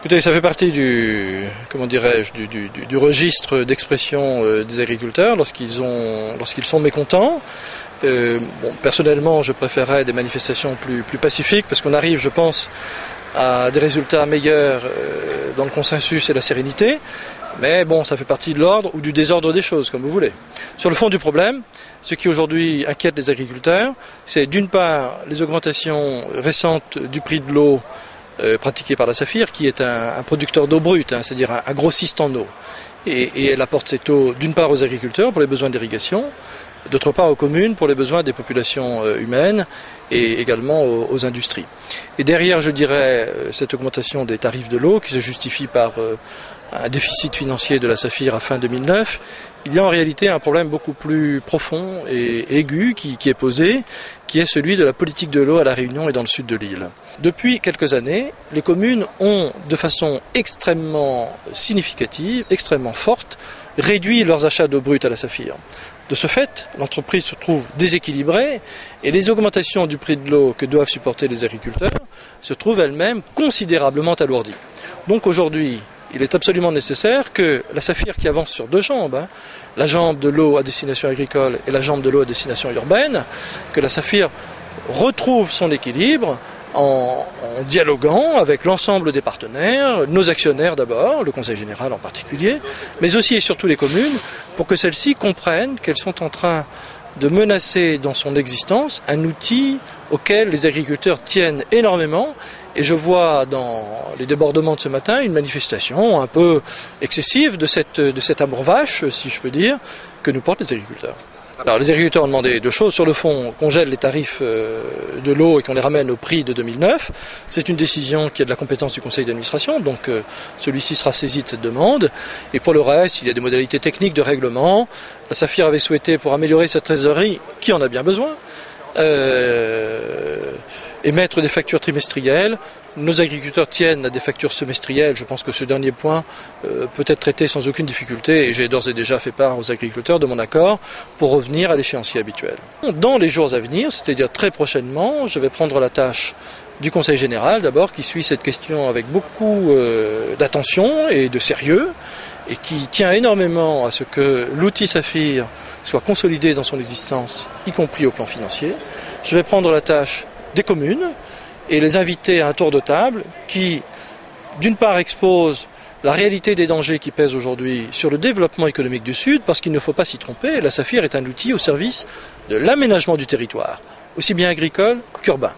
Écoutez, ça fait partie du registre d'expression des agriculteurs lorsqu'ils sont mécontents. Personnellement, je préférerais des manifestations plus pacifiques parce qu'on arrive, je pense, à des résultats meilleurs dans le consensus et la sérénité. Mais bon, ça fait partie de l'ordre ou du désordre des choses, comme vous voulez. Sur le fond du problème, ce qui aujourd'hui inquiète les agriculteurs, c'est d'une part les augmentations récentes du prix de l'eau pratiquée par la Saphir, qui est un producteur d'eau brute, c'est-à-dire un grossiste en eau. Et elle apporte cette eau d'une part aux agriculteurs pour les besoins d'irrigation, d'autre part aux communes pour les besoins des populations humaines et également aux industries. Et derrière, je dirais, cette augmentation des tarifs de l'eau qui se justifie par un déficit financier de la Saphir à fin 2009, il y a en réalité un problème beaucoup plus profond et aigu qui est posé, qui est celui de la politique de l'eau à La Réunion et dans le sud de l'île. Depuis quelques années, les communes ont, de façon extrêmement significative, extrêmement forte, réduit leurs achats d'eau brute à la Saphir. De ce fait, l'entreprise se trouve déséquilibrée et les augmentations du prix de l'eau que doivent supporter les agriculteurs se trouvent elles-mêmes considérablement alourdies. Donc aujourd'hui, il est absolument nécessaire que la Saphir qui avance sur deux jambes, la jambe de l'eau à destination agricole et la jambe de l'eau à destination urbaine, que la Saphir retrouve son équilibre en dialoguant avec l'ensemble des partenaires, nos actionnaires d'abord, le Conseil général en particulier, mais aussi et surtout les communes, pour que celles-ci comprennent qu'elles sont en train de menacer dans son existence un outil auquel les agriculteurs tiennent énormément. Et je vois dans les débordements de ce matin une manifestation un peu excessive de cet amour vache, si je peux dire, que nous portent les agriculteurs. Alors les agriculteurs ont demandé deux choses. Sur le fond, qu'on gèle les tarifs de l'eau et qu'on les ramène au prix de 2009. C'est une décision qui est de la compétence du conseil d'administration, donc celui-ci sera saisi de cette demande. Et pour le reste, il y a des modalités techniques de règlement. La Saphir avait souhaité, pour améliorer sa trésorerie, qui en a bien besoin, émettre des factures trimestrielles. Nos agriculteurs tiennent à des factures semestrielles. Je pense que ce dernier point peut être traité sans aucune difficulté et j'ai d'ores et déjà fait part aux agriculteurs de mon accord pour revenir à l'échéancier habituel. Dans les jours à venir, c'est-à-dire très prochainement, je vais prendre la tâche du Conseil général d'abord qui suit cette question avec beaucoup d'attention et de sérieux et qui tient énormément à ce que l'outil Saphir soit consolidé dans son existence, y compris au plan financier. Je vais prendre la tâche des communes et les inviter à un tour de table qui, d'une part, expose la réalité des dangers qui pèsent aujourd'hui sur le développement économique du Sud, parce qu'il ne faut pas s'y tromper, la Saphir est un outil au service de l'aménagement du territoire, aussi bien agricole qu'urbain.